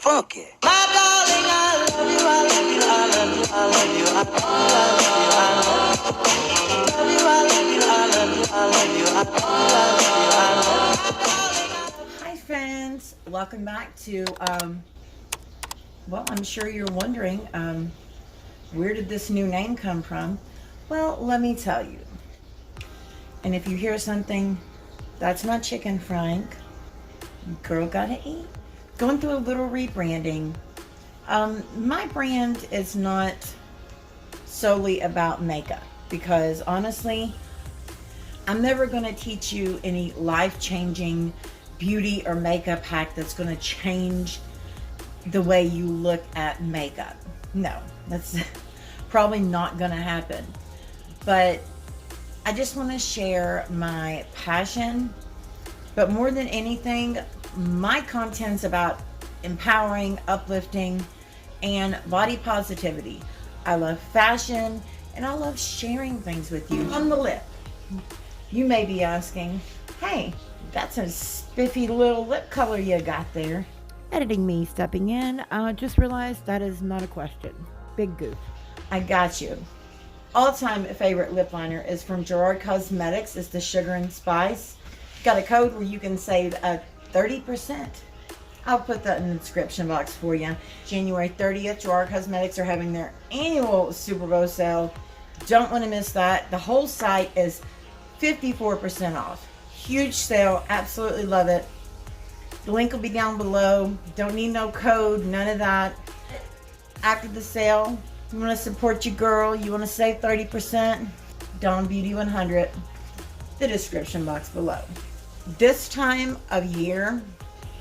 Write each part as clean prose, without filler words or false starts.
funky. My darling, I love you, I love you, I love you, I love you, I love you, I love you, I love you, I love you, I love you, I love you. Hi friends, welcome back to, well, I'm sure you're wondering, where did this new name come from? Well, let me tell you. And if you hear something, that's my chicken, Frank. Girl gotta eat. Going through a little rebranding. My brand is not solely about makeup because honestly, I'm never going to teach you any life-changing beauty or makeup hack that's going to change the way you look at makeup. No, that's probably not going to happen. But I just want to share my passion. But more than anything, my content's about empowering, uplifting, and body positivity. I love fashion, and I love sharing things with you. On the lip, you may be asking, hey, that's a spiffy little lip color you got there. Editing me stepping in, just realized that is not a question. Big goof. I got you. All-time favorite lip liner is from Gerard Cosmetics. It's the Sugar and Spice. Got a code where you can save 30%. I'll put that in the description box for you. January 30th, Gerard Cosmetics are having their annual Super Bowl sale. Don't want to miss that. The whole site is 54% off. Huge sale. Absolutely love it. The link will be down below. Don't need no code. None of that. After the sale, you want to support your girl. You want to save 30%. Dawn Beauty 100. The description box below. This time of year,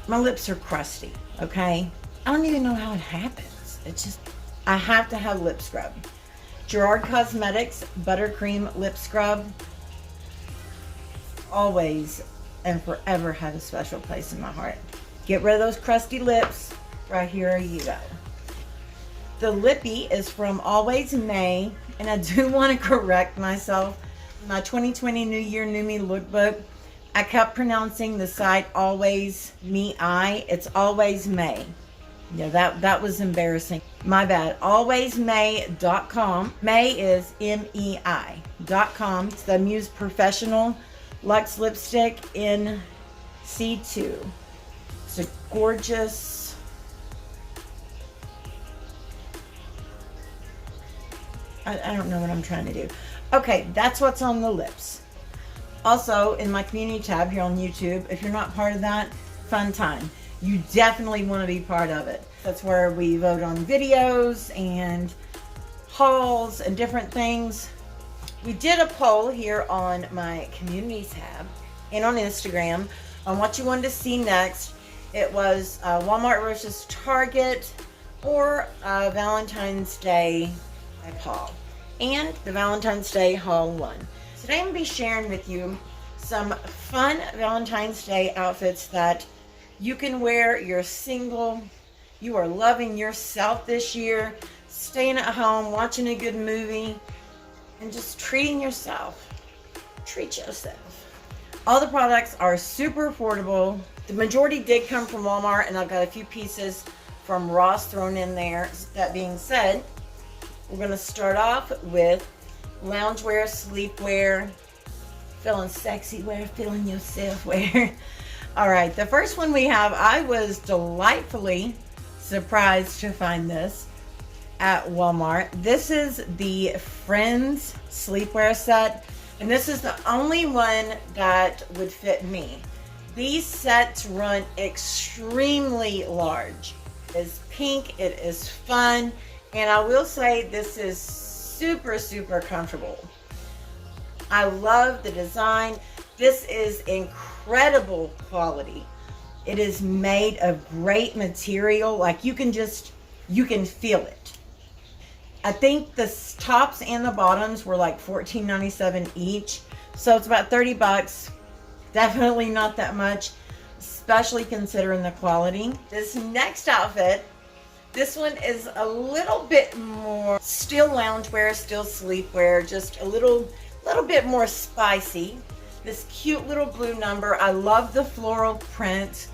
my lips are crusty, okay? I don't even know how it happens. It's just, I have to have lip scrub. Gerard Cosmetics Buttercream Lip Scrub. Always and forever had a special place in my heart. Get rid of those crusty lips. Right here you go. The lippy is from Always May, and I do want to correct myself. My 2020 New Year, New Me lookbook, I kept pronouncing the site Always Me I. It's Always May. Yeah, that was embarrassing. My bad. AlwaysMay.com. May is MEI.com. It's the Muse Professional Luxe Lipstick in C2. It's a gorgeous... I don't know what I'm trying to do. Okay, that's what's on the lips. Also, in my community tab here on YouTube, if you're not part of that, fun time. You definitely want to be part of it. That's where we vote on videos and hauls and different things. We did a poll here on my community tab and on Instagram on what you wanted to see next. It was Walmart versus Target or Valentine's Day haul. And the Valentine's Day haul won. Today I'm going to be sharing with you some fun Valentine's Day outfits that you can wear. You're single, you are loving yourself this year, staying at home, watching a good movie, and just treating yourself. Treat yourself. All the products are super affordable. The majority did come from Walmart, and I've got a few pieces from Ross thrown in there. That being said, we're going to start off with loungewear, sleepwear, feeling sexy wear, feeling yourself wear. All right, the first one we have, I was delightfully surprised to find this at Walmart. This is the Friendz sleepwear set, and this is the only one that would fit me. These sets run extremely large. It is pink, it is fun, and I will say this is super comfortable. I love the design. This is incredible quality. It is made of great material. Like you can feel it. I think the tops and the bottoms were like $14.97 each. So it's about 30 bucks. Definitely not that much, especially considering the quality. This next outfit, this one is a little bit more still loungewear, still sleepwear, just a little bit more spicy. This cute little blue number. I love the floral print.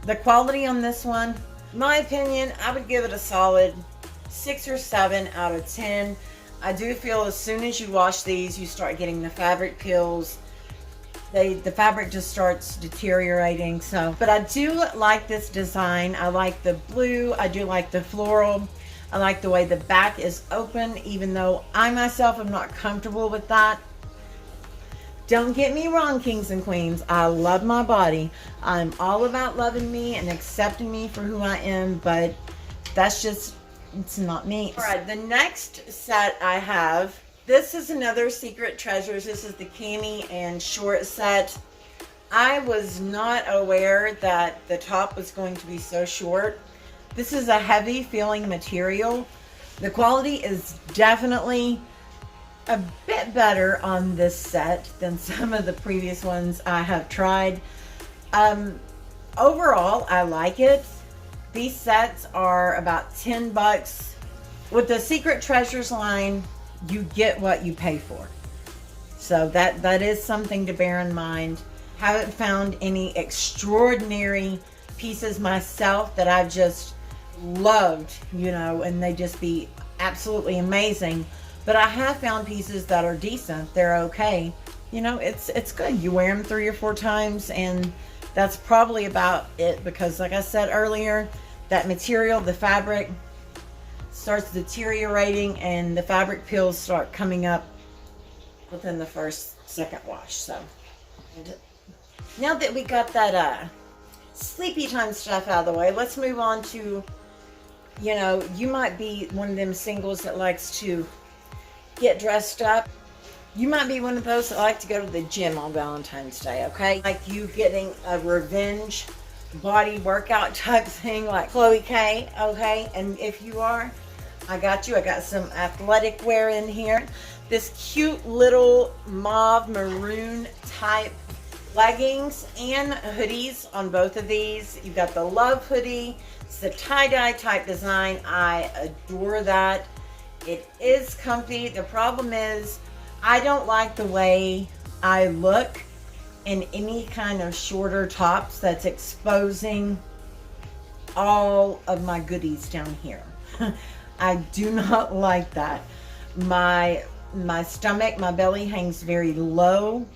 The quality on this one, My opinion, I would give it a solid 6 or 7 out of 10. I do feel as soon as you wash these, you start getting the fabric peels. The fabric just starts deteriorating. So, but I do like this design. I like the blue. I do like the floral. I like the way the back is open, even though I myself am not comfortable with that. Don't get me wrong, kings and queens. I love my body. I'm all about loving me and accepting me for who I am, but that's just, it's not me. All right, the next set I have, this is another Secret Treasures. This is the cami and short set. I was not aware that the top was going to be so short. This is a heavy feeling material. The quality is definitely a bit better on this set than some of the previous ones I have tried. Overall, I like it. These sets are about 10 bucks. With the Secret Treasures line, you get what you pay for. So that is something to bear in mind. Haven't found any extraordinary pieces myself that I've just loved, you know, and they just be absolutely amazing. But I have found pieces that are decent. They're okay. You know, it's good. You wear them 3 or 4 times, and that's probably about it, because like I said earlier, that material, the fabric, starts deteriorating and the fabric peels start coming up within the second wash. So now that we got that sleepy time stuff out of the way, let's move on to, you know, you might be one of them singles that likes to get dressed up. You might be one of those that like to go to the gym on Valentine's Day, okay? Like you getting a revenge body workout type thing like Chloe K, okay? And if you are, I got you. I got some athletic wear in here. This cute little mauve maroon type leggings and hoodies on both of these. You've got the Love hoodie. It's the tie-dye type design. I adore that. It is comfy. The problem is I don't like the way I look in any kind of shorter tops that's exposing all of my goodies down here. I do not like that. My stomach, my belly hangs very low.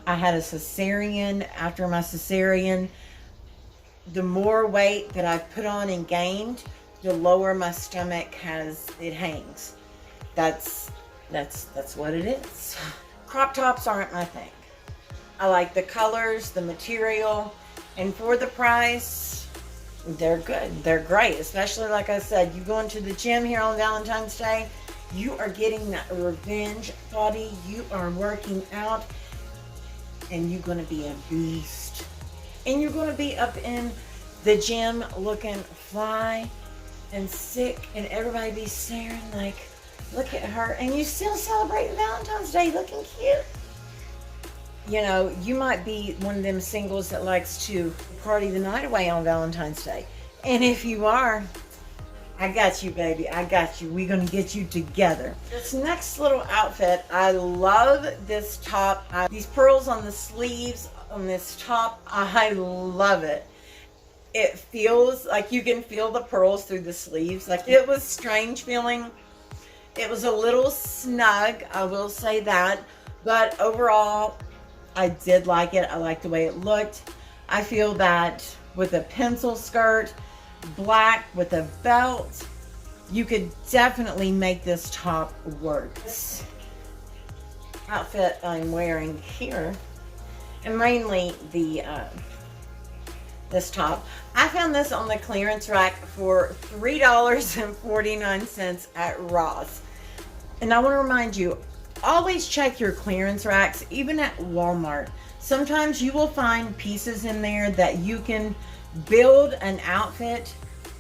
I had a cesarean. After my cesarean, the more weight that I've put on and gained, the lower my stomach hangs. That's what it is. Crop tops aren't my thing. I like the colors, the material, and for the price, they're good. They're great. Especially, like I said, you go into the gym here on Valentine's Day, you are getting that revenge body. You are working out, and you're going to be a beast. And you're going to be up in the gym looking fly and sick, and everybody be staring like, look at her, and you still celebrating Valentine's Day looking cute. You know, you might be one of them singles that likes to party the night away on Valentine's Day. And if you are, I got you, baby. I got you. We're going to get you together. This next little outfit, I love this top. These pearls on the sleeves on this top, I love it. It feels like you can feel the pearls through the sleeves. Like, it was strange feeling. It was a little snug, I will say that. But overall, I did like it. I like the way it looked. I feel that with a pencil skirt, black with a belt, you could definitely make this top work. This outfit I'm wearing here, and mainly this top, I found this on the clearance rack for $3.49 at Ross. And I want to remind you, always check your clearance racks, even at Walmart. Sometimes you will find pieces in there that you can build an outfit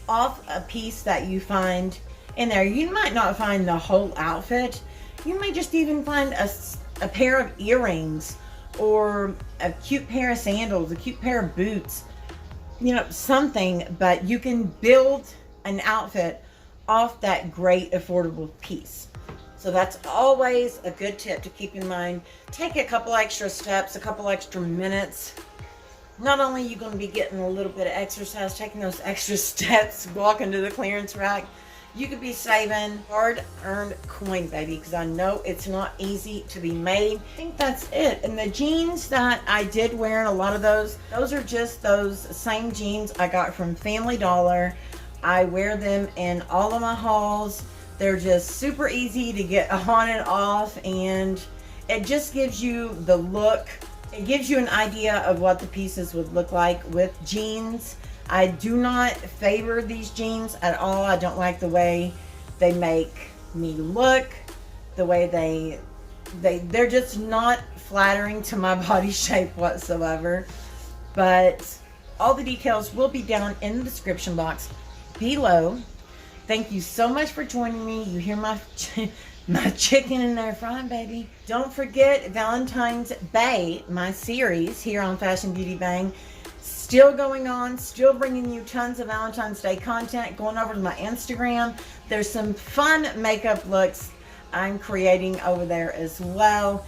off a piece that you find in there. You might not find the whole outfit. You might just even find a pair of earrings or a cute pair of sandals, a cute pair of boots, you know, something, but you can build an outfit off that great affordable piece. So that's always a good tip to keep in mind. Take a couple extra steps, a couple extra minutes. Not only are you going to be getting a little bit of exercise, taking those extra steps, walking to the clearance rack, you could be saving hard-earned coin, baby, because I know it's not easy to be made. I think that's it. And the jeans that I did wear, and a lot of those are just those same jeans I got from Family Dollar. I wear them in all of my hauls. They're just super easy to get on and off, and it just gives you the look. It gives you an idea of what the pieces would look like with jeans. I do not favor these jeans at all. I don't like the way they make me look, the way they're just not flattering to my body shape whatsoever. But all the details will be down in the description box below. Thank you so much for joining me. You hear my chicken in there frying, baby. Don't forget Valentine's Bay, my series here on Fashion Beauty Bang. Still going on, still bringing you tons of Valentine's Day content. Going over to my Instagram. There's some fun makeup looks I'm creating over there as well.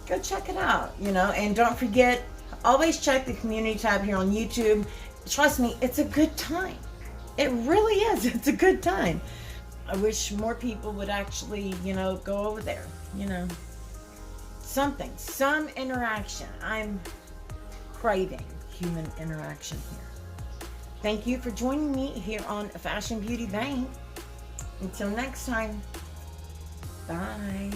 Go check it out, you know. And don't forget, always check the community tab here on YouTube. Trust me, it's a good time. It really is. It's a good time. I wish more people would actually, you know, go over there, you know. Some interaction. I'm craving human interaction here. Thank you for joining me here on Fashion Beauty Bang. Until next time, bye.